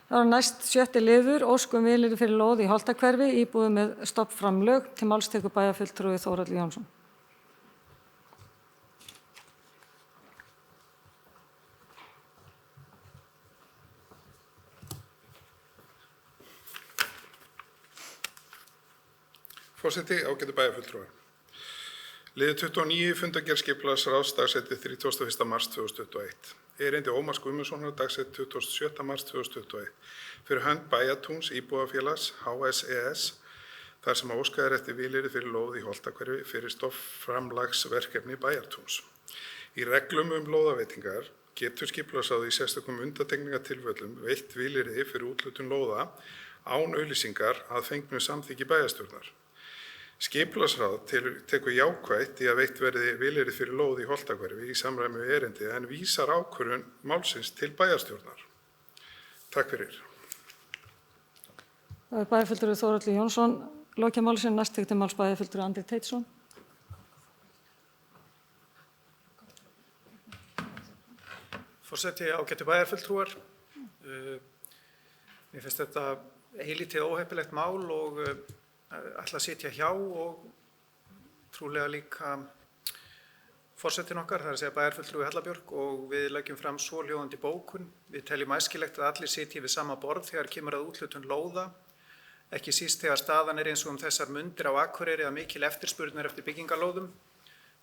Það næst 7. liður, ósk vilyrði fyrir lóð í Holtahverfi, íbúðir með stofnframlög. Til máls tekur bæjarfulltrúi Þórhallur Jónsson. Forseti, ágætu bæjarfulltrúar. Liður 29 fundargerð skipulagsráðs dagsetið 31. mars 2021. Erindi Ómars Guðmundssonar dagsett 27. mars 2021 fyrir hönd Bæjartúns íbúðafélags HSES þar sem óskað eftir vilyrði fyrir lóð í Holtahverfi fyrir stofnframlagsverkefni Bæjartúns. Í reglum lóðaveitingar getur skipulagsráð í sérstökum undantekningartilfellum veitt vilyrði fyrir úthlutun lóða án auglýsingar að fengnu samþykki bæjarstjórnar. Skipulagsráð tekur jákvætt í að veitt verði vilyrði fyrir lóð í Holtahverfi í samræmi við erindi en vísar ákvörðun málsins til bæjarstjórnar. Takk fyrir. Það bæjarfulltrúi Þórhallur Jónsson. Lokið málsins, næst tekur til máls bæjarfulltrúi Andri Teitsson. Forseti, ágætu bæjarfulltrúar. Mér finnst þetta eilítið óheppilegt mál og ætla að sitja hjá og trúlega líka forsetinn okkar, það er að segja bæjarfulltrúi Hallabjörg, og við leggjum fram svohljóðandi bókun. Við teljum æskilegt að allir sitji við sama borð þegar kemur að úthlutun lóða, ekki síst þegar staðan er eins og þessar mundir á Akureyri að mikil eftirspurn eftir byggingarlóðum.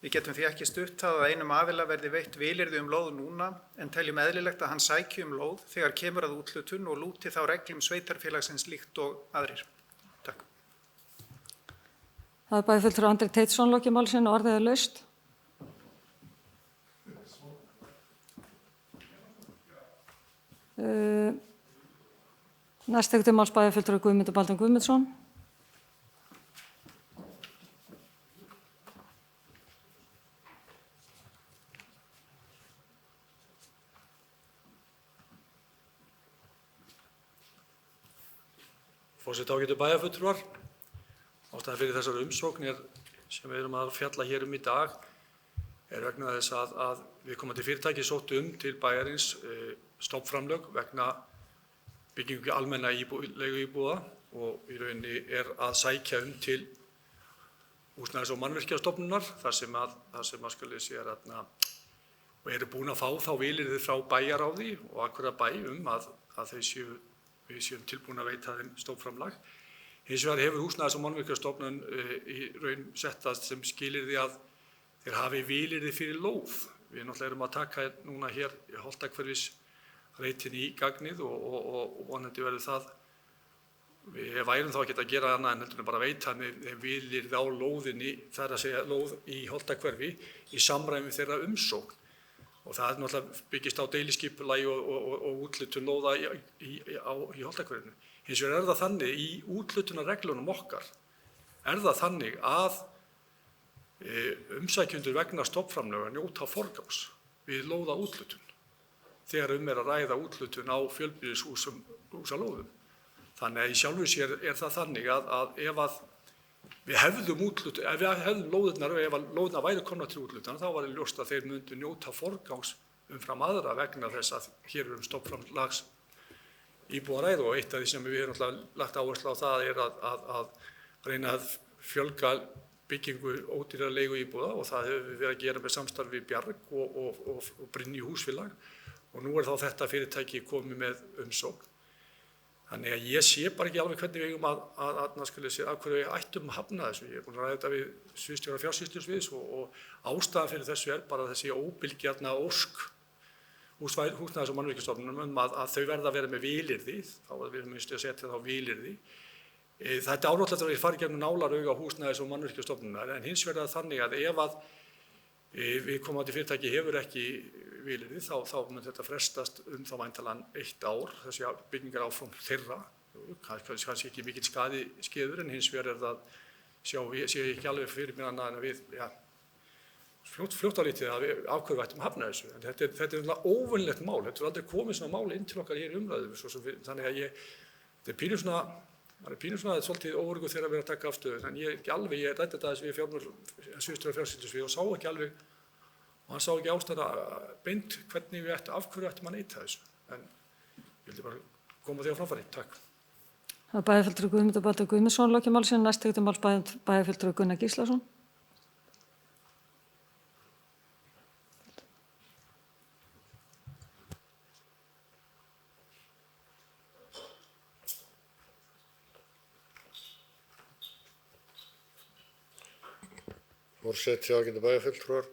Við getum því ekki stutt það að einum aðila verði veitt vilyrði lóð núna en teljum eðlilegt að hann sæki lóð þegar kemur að úthlutun og lúti þá reglum sveitarfélagsins líkt og aðrir. Takk. Það bæjarfulltrúi Andri Teitsson. Lokið málsins, orðið laust. Næst tekur til máls bæjarfulltrúi Guðmundur Baldvin Guðmundsson. Forseti, ágætu bæjarfulltrúar. Ástæðan fyrir þessar umsóknir sem við erum að fjalla hér í dag vegna þess að viðkomandi fyrirtæki sóttu til bæjarins stofnframlög vegna byggingu almenna leiguíbúða og í rauninni að sækja til Húsnæðis- og mannvirkjastofnunar þar sem skuli sér og eru búin að fá þá vilyrði frá bæjaráði og Akureyrarbæ að við séum tilbúin að veita þeim stofnframlag. Hins vegar hefur Húsnæðis- og mannvirkjastofnun í raun sett það sem skilyrði að þeir hafi vilyrði fyrir lóð. Við náttúrulega erum að taka núna hér í Holtahverfisreitin í gagnið og vonandi verður það. Við værum þá ekki að gera annað en heldur bara veita þeim vilyrði á lóðinni, það er að segja lóð í Holtahverfi í samræmi þeirra umsókn. Og það náttúrulega byggist á deiliskipulagi og úthlutun lóða í Holtahverfinu. Hins vegar það þannig í úthlutunarreglunum okkar, það þannig að umsækjendur vegna stofnframlaga njóta forgangs við lóða úthlutun þegar að ræða úthlutun á fjölbýlishúsalóðum. Þannig að í sjálfu sér það þannig að ef við hefðum lóðirnar og ef lóðirnar væru komnar til úthlutana þá var ljóst að þeir myndu njóta forgangs umfram aðra vegna þess að hér stofnframlags íbúa ræða og eitt af því sem við erum lagt áherslu á það að reyna að fjölga byggingu ódýrra leiguíbúða og það hefur við verið að gera með samstarfi við Bjarg og Brynju húsfélag og nú þá þetta fyrirtæki komið með umsókn. Þannig að ég sé bara ekki alveg hvernig við eigum af hverju við ættum að hafna þessu. Ég búin að ræða þetta við sviðsstjóra fjársýslusviðs og ástæðan fyrir þessu bara þessi óbilgjarna ósk Húsnæðis- og mannvirkjastofnunar að þau verða að vera með vilyrði, þá við erum að setja þá vilyrði. Þetta ánáttúrulega að við fara gegnum nálarauga á Húsnæðis- og mannvirkjastofnunar en hins vegar þannig að ef viðkomandi fyrirtæki hefur ekki vilyrði þá mun þetta frestast þá væntanlega 1 ár, þessi byggingaráform þeirra, kannski ekki mikill skaði skeður en hins vegar það sé ég ekki alveg fyrir mér annað en að við fljótt á lítið af hverju við ættum að hafna þessu. En þetta er óvenjulegt mál, þetta er aldrei komið svona mál inn til okkar hér í umræðu, þannig að þetta er pínu svona svolítið óöruggur þegar við erum að taka afstöðu, en ég ræddi þetta þess við sviðsstjóra fjársýslusvið og sá ekki alveg, og hann sá ekki ástæða beint af hverju ættum að neita þessu. En ég vildi bara koma því á framfæri. Takk. Það er bæjarfulltrúi Guðmundur Baldur Guðmundsson lokið máli sínu. Næst tekur til máls bæjarfulltrúi Gunnar Gíslason. Forseti, ágætu bæjarfulltrúar.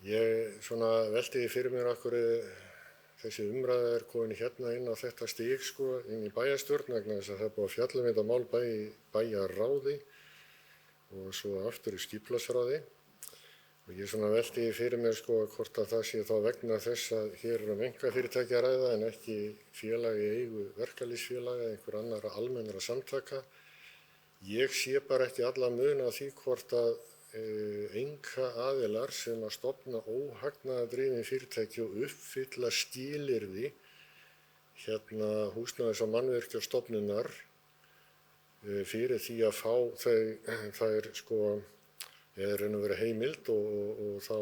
Ég svona velti því fyrir mér af hverju þessi umræða komin hérna inn á þetta stig inn í bæjarstjórn vegna þess að það er búið að fjalla um þetta mál bæði í bæjarráði og svo aftur í skipulagsráði. Og ég svona velti því fyrir mér hvort að það sé þá vegna þess að hér er einkafyrirtæki að ræða en ekki félag í eigu verkalýðsfélaga eða einhver annarra almennra samtaka. Ég sé bara ekki alla mun á því hvort að einkaaðilar sem að stofna óhagnaðardrifin fyrirtæki og uppfylla skilyrði húsnæðis- og mannvirkjastofnunar fyrir því að fá þær eða raun og veru heimild og þá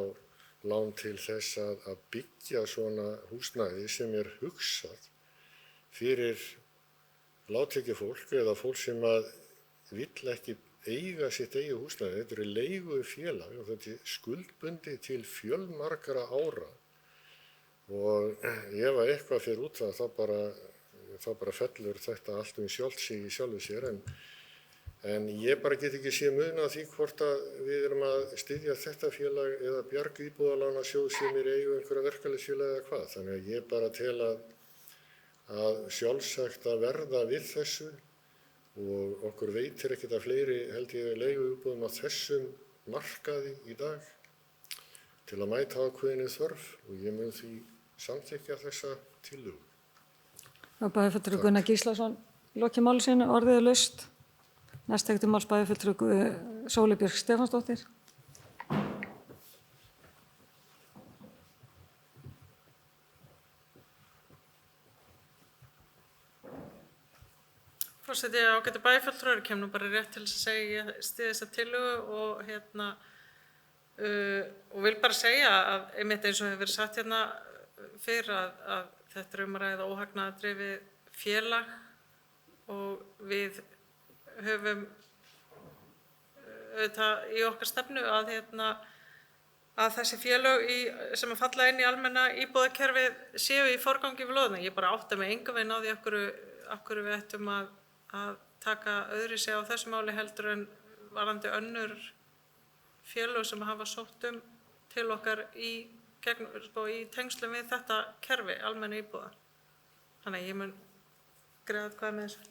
lán til þess að byggja svona húsnæði sem er hugsað fyrir lágtekjufólk eða fólk sem að vill ekki eiga sitt eigið húsnæði. Þetta eru leigufélag og þetta er skuldbundið til fjölmargra ára og ef að eitthvað fer út það þá bara fellur þetta allt sjálft sig í sjálfu sér en ég bara get ekki séð mun á því hvort að við erum að styðja þetta félag eða Bjarg íbúðalánasjóð sem er í eigu einhverja verkalýðsfélaga eða hvað. Þannig að ég bara tel að sjálfsagt að verða við þessu og okkur veitir ekkert að fleiri held ég leiguíbúðum á þessum markaði í dag til að mæta ákveðinni þörf og ég mun því samþykkja þessa tillögu. Það er bæjarfulltrúi Gunnar Gíslason lokið máli sínu. Orðið er laust. Næst tekur til máls bæjarfulltrúi Sóley Björk Stefánsdóttir. Forseti, ágætu bæjarfulltrúar, ég kem nú bara rétt til þess að segja ég styð þessa tillögu og vil bara segja að einmitt eins og hefur verið sagt hérna fyrr að þetta er að ræða óhagnaðardrifið félag og við höfum auðvitað í okkar stefnu að þessi félög sem að falla inn í almenna íbúðakerfið séu í forgangi við lóðina. Ég bara átta mig engan veginn á því af hverju við ættum að taka öðruvísi á þessu máli heldur en varðandi önnur félög sem hafa sótt til okkar í tengslum við þetta kerfi, almenna íbúða. Þannig að ég mun greiða atkvæði með þessu.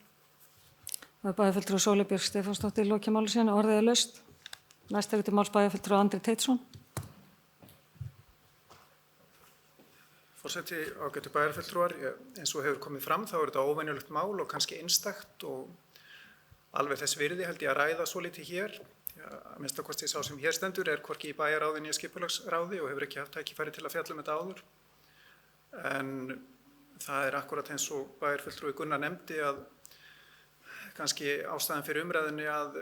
Það er bæjarfulltrúi Sóley Björk Stefánsdóttir lokið máli sínu. Orðið er laust. Næst tekur til máls bæjarfulltrúi Andri Teitsson. Forseti, ágætu bæjarfulltrúar, eins og hefur komið fram þá er þetta óvenjulegt mál og kannski einstakt og alveg þess virði held ég að ræða svolítið hér. Að minnsta kosti sá sem hér stendur er hvorki í bæjarráði né skipulagsráði og hefur ekki haft tækifæri til að fjalla þetta áður. En það er akkúrat eins og bæjarfulltrúi Gunnar nefndi að kannski ástæðan fyrir umræðunni að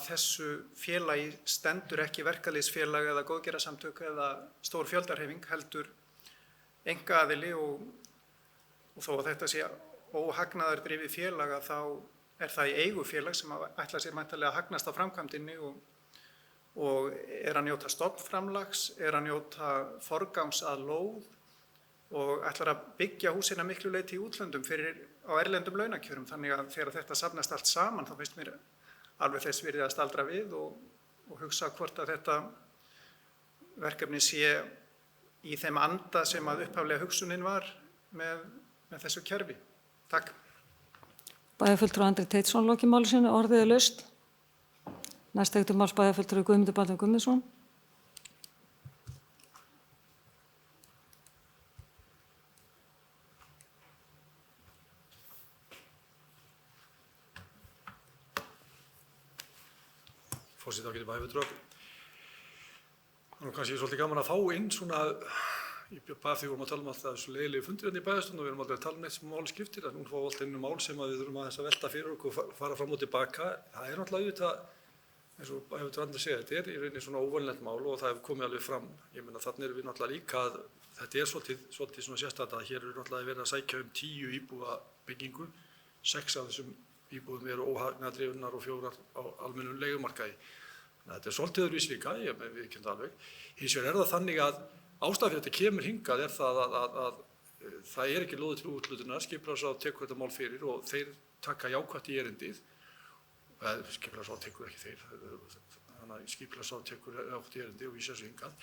þessu félagi stendur ekki verkalýðsfélag eða góðgerðarsamtök eða stór fjöldahreyfing heldur einkaaðili og þó að þetta sé óhagnaðardrifið félag þá er það í eigu félag sem ætlar sér væntanlega að hagnast á framkvæmdinni og er að njóta stofnframlags, er að njóta forgangs að lóð og ætlar að byggja húsina miklu leyti í útlöndum á erlendum launakjörum. Þannig að þegar þetta safnast allt saman þá finnst mér alveg þess virði að staldra við og hugsa hvort að þetta verkefni sé í þeim anda sem að upphaflega hugsunin var með þessu kerfi. Takk. Bæjarfulltrúi Andri Teitsson lokið máli sínu. Orðið er laust. Næst tekur til máls bæjarfulltrúi Guðmundur Baldur Guðmundsson. Forseti, ágætu bæjarfulltrúar. Það er kannski svolítið gaman að fá inn svona, ég bað því vorum að tala um alltaf þessu leiðilegu fundir hérna í bæjarstjórn og við erum aldrei að tala um eitt sem máli skiptir, að nú fá alltaf inn mál sem við þurfum að velta fyrir okkur og fara fram og tilbaka. Það er náttúrulega auðvitað eins og hefur andri segið, þetta í rauninni svona óvanlegt mál og það hefur komið alveg fram. Ég meina þannig erum við náttúrulega líka að þetta svolítið svona sérstætt að hér náttúrulega verið að sækja 10 íbúða byggingu, 6 af þessum íbúðum eru óhagnaðardrifinnar og 4 á almennum leigumarkaði. Þetta svolítið öðruvísi líka, ég viðurkenni það alveg. Hins vegar það þannig að ástæðan fyrir þetta kemur hingað það að það ekki lóðið til úthlutunar, skipulagsráð tekur þetta mál fyrir og þeir taka jákvætt í erindið. Skipulagsráð tekur ekki þeir, þannig að skipulagsráð tekur jákvætt í erindið og vísar þessu hingað.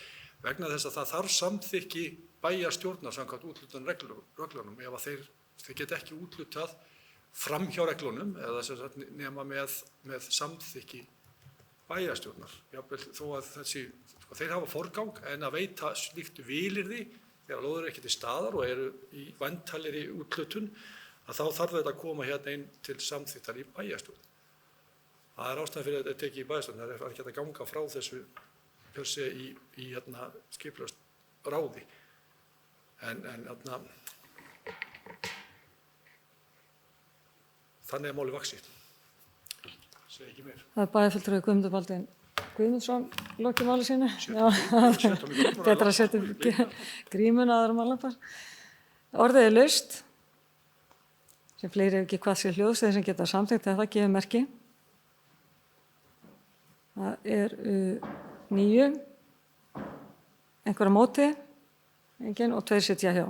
Vegna þess að það þarf samþykki bæjarstjórnar samkvæmt úthlutunarreglunum ef að þeir geta ekki úthlutað fram hjá reglunum eða nema með samþykki bæjarstjórnar. Jafnvel þó að þeir hafa forgang en að veita slíkt vilyrði þegar lóðir ekki til staðar og eru í væntanlegri úthlutun að þá þarf þetta að koma hérna inn til samþykktar í bæjarstjórn. Það ástæðan fyrir að þetta tekið í bæjarstjórn, það ekki að ganga frá þessu per se í skipulagsráði. En þannig máli vaxið. Segi ekki meir. Það bæjarfulltrúi Guðmundur Baldvin Guðmundsson lokið máli sínu. Betra að setja grímuna aðra málapar. Orðið laust, sem fleiri ekki hvað sé hljóðs, þeir sem geta samþykkt að það gefur merki. Það 9, einhverja móti, engin og 2 sitja hjá.